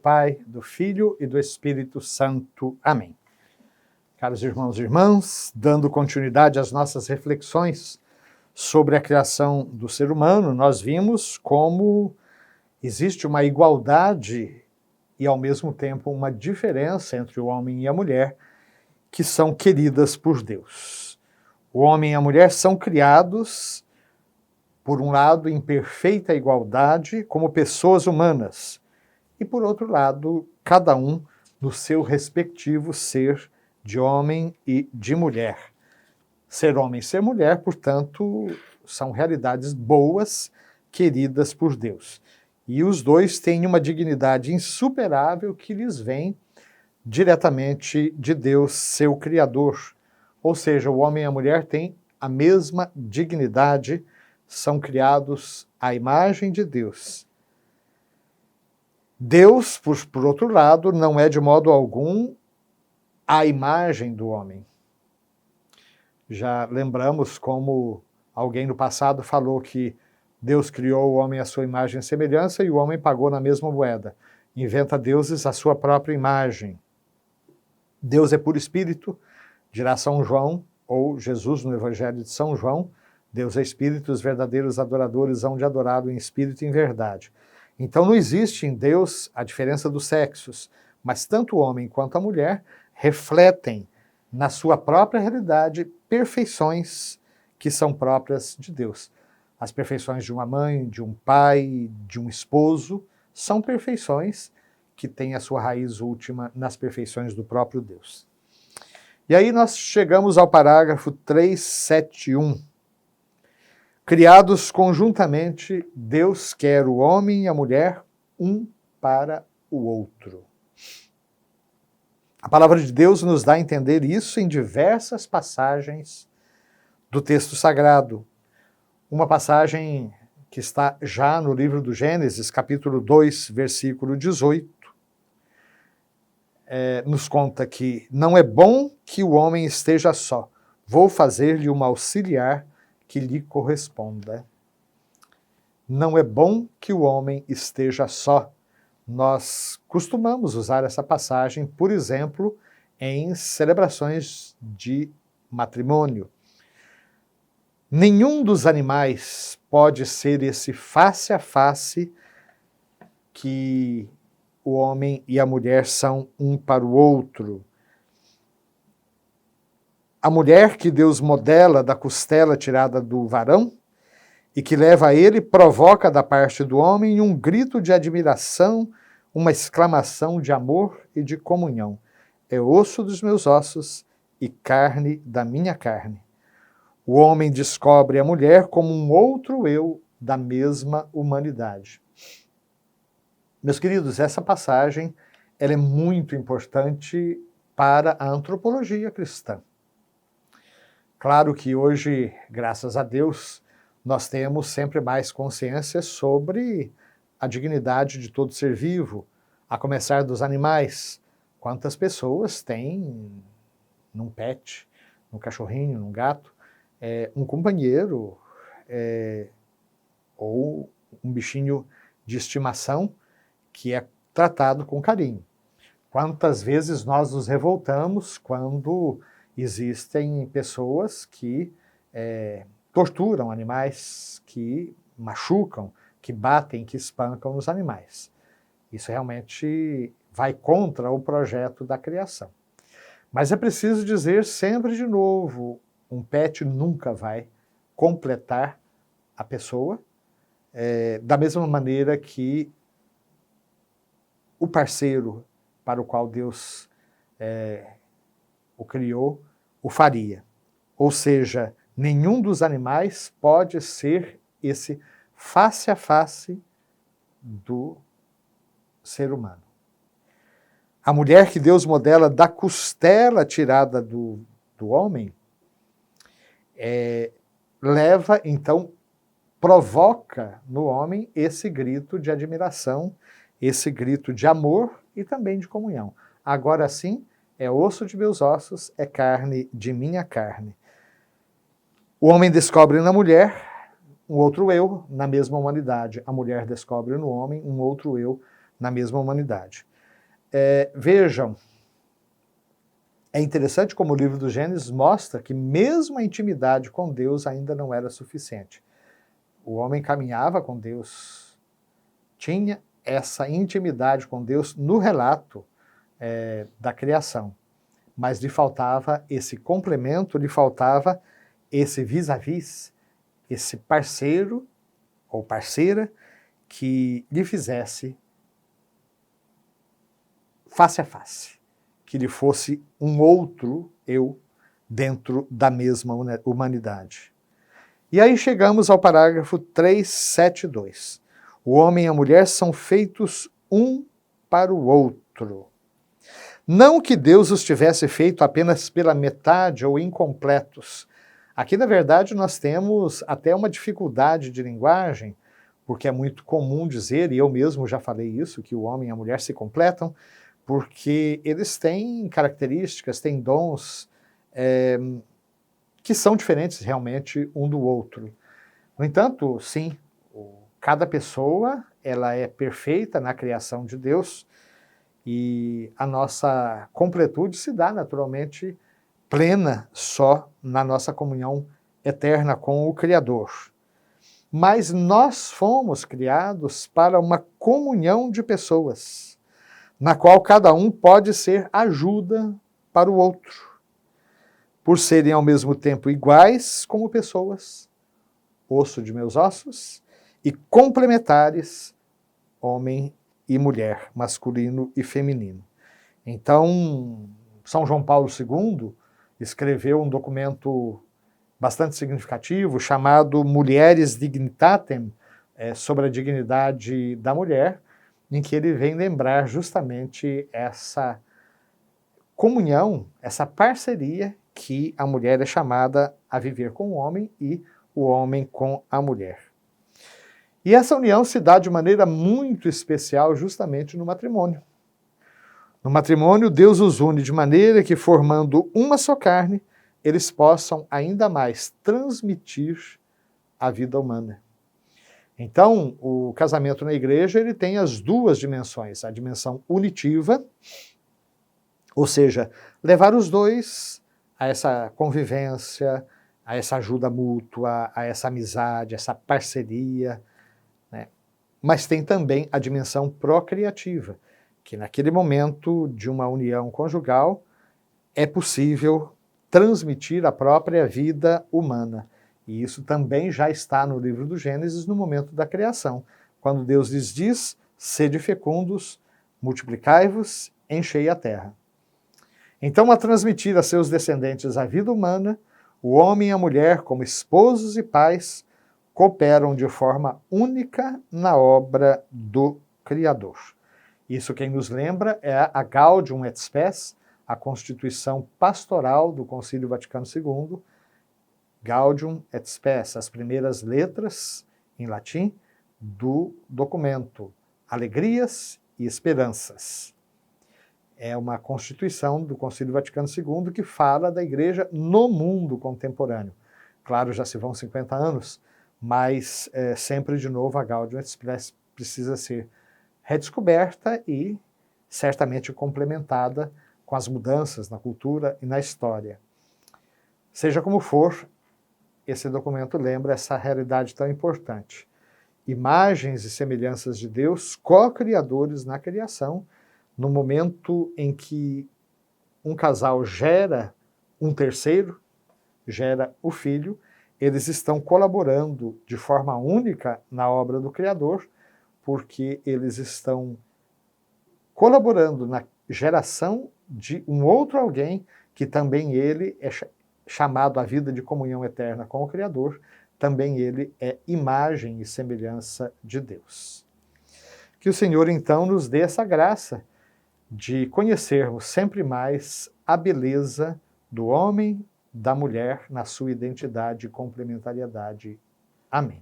Pai, do Filho e do Espírito Santo. Amém. Caros irmãos e irmãs, dando continuidade às nossas reflexões sobre a criação do ser humano, nós vimos como existe uma igualdade e, ao mesmo tempo, uma diferença entre o homem e a mulher, que são queridas por Deus. O homem e a mulher são criados, por um lado, em perfeita igualdade, como pessoas humanas, e, por outro lado, cada um no seu respectivo ser de homem e de mulher. Ser homem e ser mulher, portanto, são realidades boas, queridas por Deus. E os dois têm uma dignidade insuperável que lhes vem diretamente de Deus, seu Criador. Ou seja, o homem e a mulher têm a mesma dignidade, são criados à imagem de Deus. Deus, por outro lado, não é de modo algum a imagem do homem. Já lembramos como alguém no passado falou que Deus criou o homem à sua imagem e semelhança e o homem pagou na mesma moeda. Inventa deuses à sua própria imagem. Deus é puro espírito, dirá São João, ou Jesus no Evangelho de São João. Deus é espírito, os verdadeiros adoradores hão de adorá-lo em espírito e em verdade. Então não existe em Deus a diferença dos sexos, mas tanto o homem quanto a mulher refletem na sua própria realidade perfeições que são próprias de Deus. As perfeições de uma mãe, de um pai, de um esposo, são perfeições que têm a sua raiz última nas perfeições do próprio Deus. E aí nós chegamos ao parágrafo 371. Criados conjuntamente, Deus quer o homem e a mulher um para o outro. A palavra de Deus nos dá a entender isso em diversas passagens do texto sagrado. Uma passagem que está já no livro do Gênesis, capítulo 2, versículo 18, nos conta que não é bom que o homem esteja só. Vou fazer-lhe uma auxiliar que lhe corresponda. Não é bom que o homem esteja só. Nós costumamos usar essa passagem, por exemplo, em celebrações de matrimônio. Nenhum dos animais pode ser esse face a face que o homem e a mulher são um para o outro. A mulher que Deus modela da costela tirada do varão e que leva a ele provoca da parte do homem um grito de admiração, uma exclamação de amor e de comunhão. É osso dos meus ossos e carne da minha carne. O homem descobre a mulher como um outro eu da mesma humanidade. Meus queridos, essa passagem ela é muito importante para a antropologia cristã. Claro que hoje, graças a Deus, nós temos sempre mais consciência sobre a dignidade de todo ser vivo, a começar dos animais. Quantas pessoas têm num pet, num cachorrinho, num gato, um companheiro ou um bichinho de estimação que é tratado com carinho. Quantas vezes nós nos revoltamos quando existem pessoas que torturam animais, que machucam, que batem, que espancam os animais. Isso realmente vai contra o projeto da criação. Mas é preciso dizer sempre de novo, um pet nunca vai completar a pessoa, da mesma maneira que o parceiro para o qual Deus o criou, o faria. Ou seja, nenhum dos animais pode ser esse face a face do ser humano. A mulher que Deus modela da costela tirada do homem, leva, então, provoca no homem esse grito de admiração, esse grito de amor e também de comunhão. Agora sim, é osso de meus ossos, é carne de minha carne. O homem descobre na mulher um outro eu na mesma humanidade. A mulher descobre no homem um outro eu na mesma humanidade. Vejam, é interessante como o livro do Gênesis mostra que mesmo a intimidade com Deus ainda não era suficiente. O homem caminhava com Deus, tinha essa intimidade com Deus no relato da criação, mas lhe faltava esse complemento, lhe faltava esse vis-à-vis, esse parceiro ou parceira que lhe fizesse face a face, que lhe fosse um outro eu dentro da mesma humanidade. E aí chegamos ao parágrafo 372. O homem e a mulher são feitos um para o outro. Não que Deus os tivesse feito apenas pela metade ou incompletos. Aqui, na verdade, nós temos até uma dificuldade de linguagem, porque é muito comum dizer, e eu mesmo já falei isso, que o homem e a mulher se completam, porque eles têm características, têm dons que são diferentes realmente um do outro. No entanto, sim, cada pessoa ela é perfeita na criação de Deus e a nossa completude se dá naturalmente plena só na nossa comunhão eterna com o Criador. Mas nós fomos criados para uma comunhão de pessoas, na qual cada um pode ser ajuda para o outro, por serem ao mesmo tempo iguais como pessoas, osso de meus ossos, e complementares, homem e mulher, masculino e feminino. Então, São João Paulo II escreveu um documento bastante significativo chamado Mulieris Dignitatem, sobre a dignidade da mulher, em que ele vem lembrar justamente essa comunhão, essa parceria que a mulher é chamada a viver com o homem e o homem com a mulher. E essa união se dá de maneira muito especial justamente no matrimônio. No matrimônio, Deus os une de maneira que, formando uma só carne, eles possam ainda mais transmitir a vida humana. Então, o casamento na igreja ele tem as duas dimensões, a dimensão unitiva, ou seja, levar os dois a essa convivência, a essa ajuda mútua, a essa amizade, essa parceria, né? Mas tem também a dimensão procriativa, que naquele momento de uma união conjugal é possível transmitir a própria vida humana. E isso também já está no livro do Gênesis no momento da criação, quando Deus lhes diz, sede fecundos, multiplicai-vos, enchei a terra. Então, a transmitir a seus descendentes a vida humana, o homem e a mulher, como esposos e pais, cooperam de forma única na obra do Criador. Isso quem nos lembra é a Gaudium et Spes, a Constituição Pastoral do Concílio Vaticano II, Gaudium et Spes, as primeiras letras, em latim, do documento, alegrias e esperanças. É uma constituição do Concílio Vaticano II que fala da igreja no mundo contemporâneo. Claro, já se vão 50 anos, mas sempre de novo a Gaudium et Spes precisa ser redescoberta e certamente complementada com as mudanças na cultura e na história. Seja como for, esse documento lembra essa realidade tão importante. Imagens e semelhanças de Deus, co-criadores na criação, no momento em que um casal gera um terceiro, gera o filho, eles estão colaborando de forma única na obra do Criador, porque eles estão colaborando na geração de um outro alguém que também ele é chamado à vida de comunhão eterna com o Criador, também ele é imagem e semelhança de Deus. Que o Senhor então nos dê essa graça de conhecermos sempre mais a beleza do homem, da mulher, na sua identidade e complementariedade. Amém.